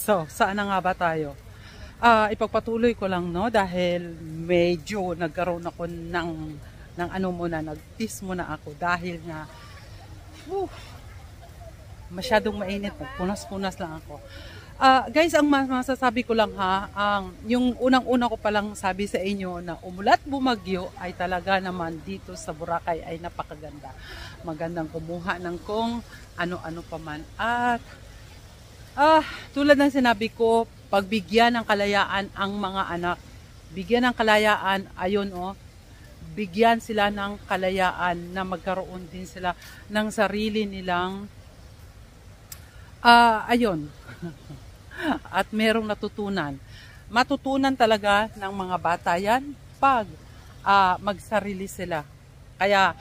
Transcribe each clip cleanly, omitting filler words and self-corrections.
So, saan na nga ba tayo? Ipagpatuloy ko lang, no, dahil medyo nagkaroon ako ng ano muna, nag-tease muna ako dahil nga masyadong mainit, punas-punas lang ako. Guys, ang masasabi ko lang ha, yung unang-una ko palang sabi sa inyo na umulat bumagyo ay talaga naman dito sa Boracay ay napakaganda. Magandang kumuha ng kung ano-ano pa man. At tulad ng sinabi ko, pagbigyan ng kalayaan ang mga anak. Bigyan ng kalayaan, ayun bigyan sila ng kalayaan na magkaroon din sila ng sarili nilang ayun. At merong natutunan. Matutunan talaga ng mga bata yan pag magsarili sila. Kaya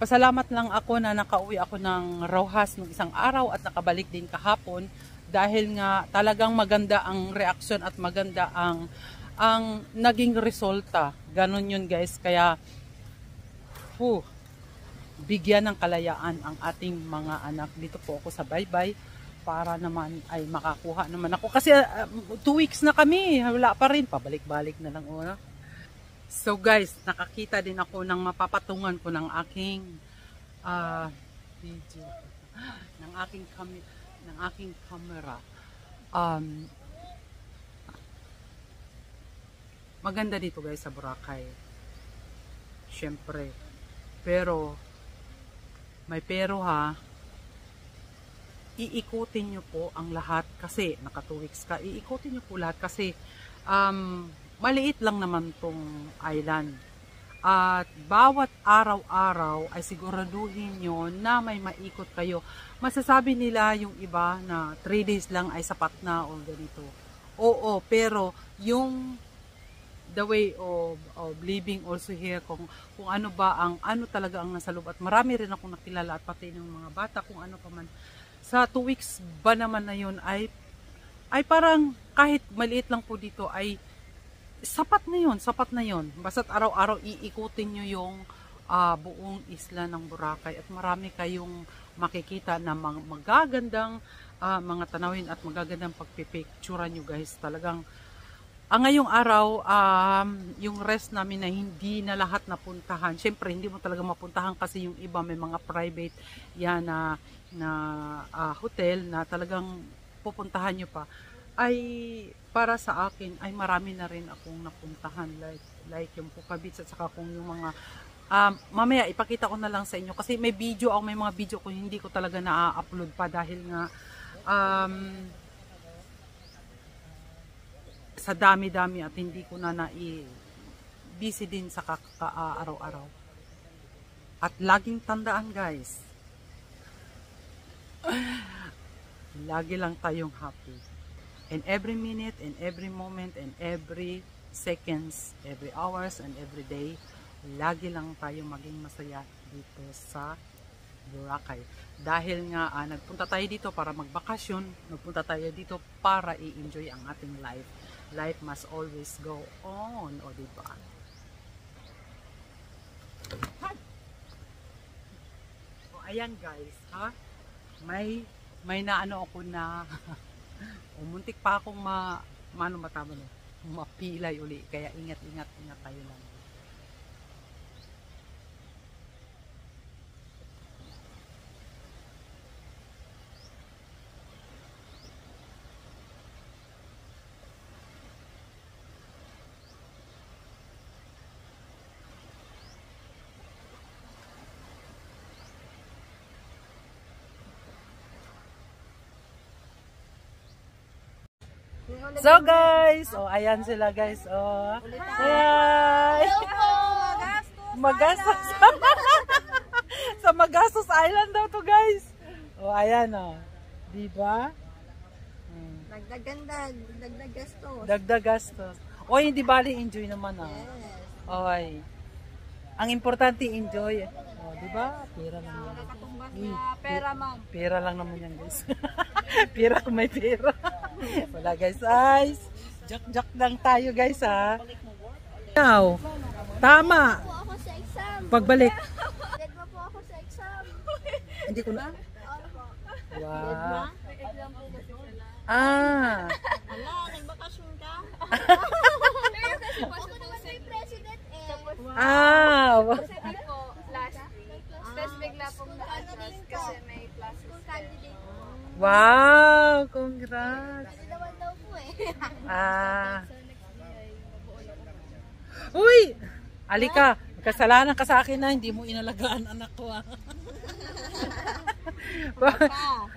pasalamat lang ako na nakauwi ako ng Rojas ng isang araw at nakabalik din kahapon dahil nga talagang maganda ang reaksyon at maganda ang naging resulta. Ganon yun guys. Kaya bigyan ng kalayaan ang ating mga anak. Dito po ako sa Baybay para naman ay makakuha naman ako. Kasi 2 weeks na kami, wala pa rin, pabalik-balik na lang una. So guys, nakakita din ako ng mapapatungan ko ng aking video, ng aking camera. Maganda dito guys sa Boracay. Syempre. Pero may pero ha. Iikutin nyo po ang lahat kasi naka 2 weeks ka, iikutin nyo po lahat kasi maliit lang naman tong island at bawat araw-araw ay siguraduhin nyo na may maikot kayo. Masasabi nila yung iba na 3 days lang ay sapat na o ganito. Oo, pero yung the way of living also here, kung ano ba ang ano talaga ang nasa loob, at marami rin akong nakilala at pati ng mga bata kung ano pa man. Sa 2 weeks ba naman na yun ay parang kahit maliit lang po dito ay sapat na yun. Basta't araw-araw iikutin nyo yung buong isla ng Boracay at marami kayong makikita na magagandang mga tanawin at magagandang pagpipicturean nyo guys. Talagang ngayong araw, yung rest namin na hindi na lahat napuntahan. Siyempre, hindi mo talaga mapuntahan kasi yung iba may mga private yan na hotel na talagang pupuntahan nyo pa. Ay para sa akin ay marami na rin akong napuntahan like yung Puka Beach at saka kung yung mga mamaya ipakita ko na lang sa inyo kasi may mga video ko hindi ko talaga na-upload pa dahil nga sa dami-dami at hindi ko na busy din sa araw-araw. At laging tandaan guys, lagi lang tayong happy. In every minute, in every moment, in every seconds, every hours, and every day, lagi lang tayong maging masaya dito sa Boracay. Dahil nga nagpunta tayo dito para magbakasyon, nagpunta tayo dito para i-enjoy ang ating life. Life must always go on, o diba? O ayan guys, ha? May naano ako na muntik pa akong mapilay uli, kaya ingat tayo lang. So guys, ayan sila guys, Ayan. Magastos. Sa Magastos Island daw to guys. Ayan diba? Dagdag gastos. Dagdag gastos. Hindi bali, enjoy naman Yes. Ang importante enjoy. Diba? Pera lang yan. Pera ma'am. Pera lang naman yan guys. Pera kung may pera. Wala guys, jak lang tayo guys ha. Now, tama. Pagbalik. Dedma po ako sa exam. Hindi ko na. Wow. Exam po kasi sila. Ah. Hala, nagbakasyon ka? Pero kasi ako naman may president eh. Ah. Kasi po, last week. Tapos bigla pong na-adjust kasi may classes. Candidate po. Wow, congrats. Kasi naman daw po eh. Ah. Uy! Alika, kasalanan ka sa akin na hindi mo inalagaan anak ko ah.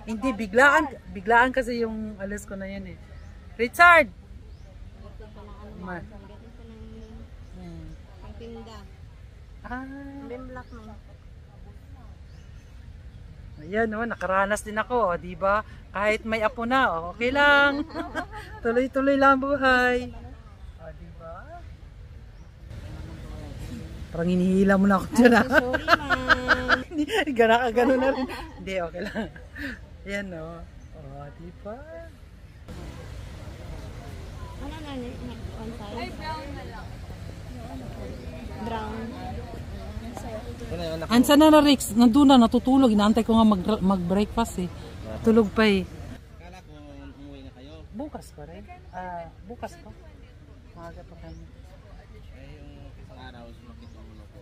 Hindi, biglaan kasi yung alas ko na yan eh. Richard! Ma. Ang tinda. Ah. Bimblak mo. Ayan oh, nakaranas din ako, oh, di ba? Kahit may apo na, oh, okay lang. Tuloy-tuloy lang buhay. Oh, di ba? Parang hinihila mo na ako dyan, ah. Sorry ma'am. Gano'n na rin. Hindi, okay lang. Ayan oh. Oh, di ba? Ano na on side? Ay, brown na lang. Brown. Ansa na na Rix, nandun na, natutulog. Inaantay ko nga mag-breakfast eh. Tulog pa eh. Kala ko umuwi na kayo. Bukas pa rin. Ah, bukas pa. Maaga pa kami. Eh, yung isang araw, sumakit ang ulo ko.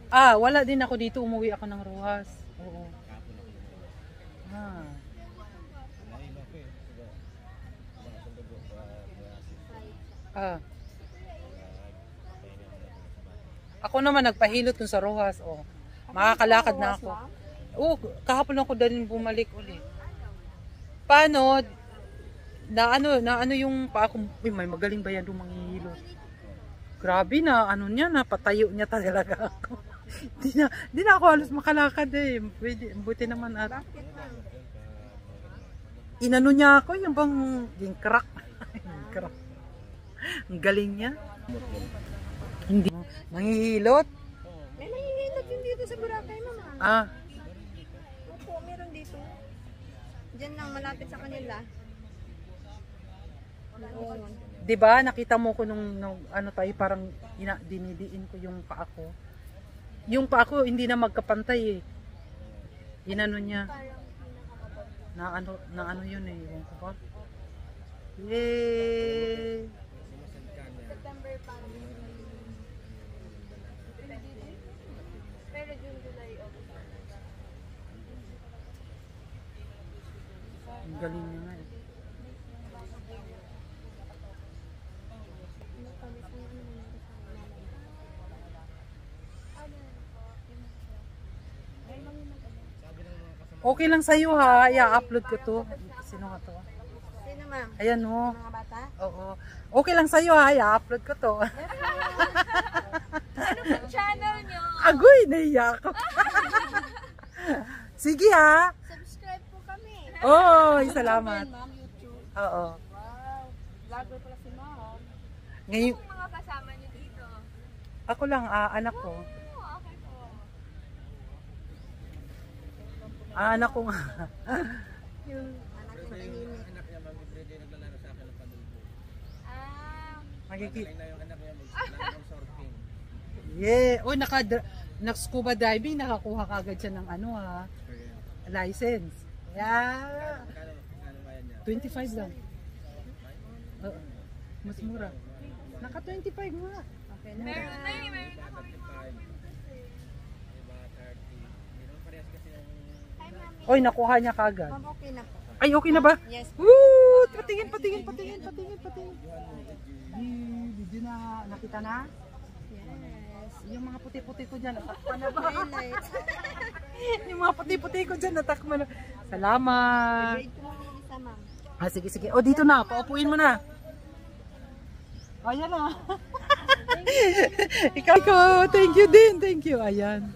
Ah, wala din ako dito. Umuwi ako ng Rojas. Oo. Kapon ako umuwi. Ah. Nahilo ko eh. Diba? Mga sundugo pa. Ah. Ako naman nagpahilot dun sa Rojas. Oh. Makakalakad na ako. Oo, kahapon ako din bumalik ulit. Paano? Na ano yung pa ako, may magaling ba yan doon manghihilot? Grabe na, ano niya na, patayo niya talaga ako. Di na ako halos makalakad eh. Pwede, buti naman at. Inano niya ako, yung bang, yung crack. Yung crack. Ang galing niya. Hindi. Manghihilot? May nangingilot din dito sa Boracay mama. Ah. Opo, meron dito. Diyan lang, malapit sa kanila. Oo. 'Di ba nakita mo ko nung ano tayo parang dinidiin ko yung paa ko. Yung paa ko hindi na magkapantay eh. Inano niya. Na ano yun eh, yung ko ba? Yay! September pa. Pero June, July, August. Ang galing niya nga eh. Okay lang sa'yo ha, i-upload ko to. Sino nga to? Sino ma'am? Ayan o. Mga bata? Oo. Okay lang sa'yo ha, i-upload ko to. Ano pong channel nyo? Agoy, naiya ako. Sige ha. Subscribe po kami. Oo, salamat. Ma'am, YouTube. Oo. Wow. Vlogger pala si ma'am. Ngayon, Yung mga kasama nyo dito. ako lang, anak ko. Oh, okay po. Anak ko nga. Yung anak ng tahimik. Anak niya, mag-everyday naglalaro sa akin ng panulbo. Ah, Magiging. Na yung anak niya, maglalaro ng surfing. Yeah. Uy, nag-scuba diving, nakakuha kagad siya ng ano ha, license. Yeah. Kano kaya niya? 25 lang. Oo. Mas mura. Naka 25 nga. Okay na. meron na eh. Meron na kami mga 25. Diba, 30. Hindi naman parehas kasi yung... Oy, nakuha niya kagad. Ma'am, okay na po. Ay, okay na ba? Yes. Woo! Patingin. Video na nakita na? Yes. Yung mga puti-puti ko dyan, natakpan na ba? Highlight. Yung mga puti-puti ko dyan, natakpan na. Salamat. Grade ko muna yung isa ma'am. Ah, sige. O, dito na. Paupuin mo na. Ayan na. Ikaw. Thank you din. Thank you. Ayan.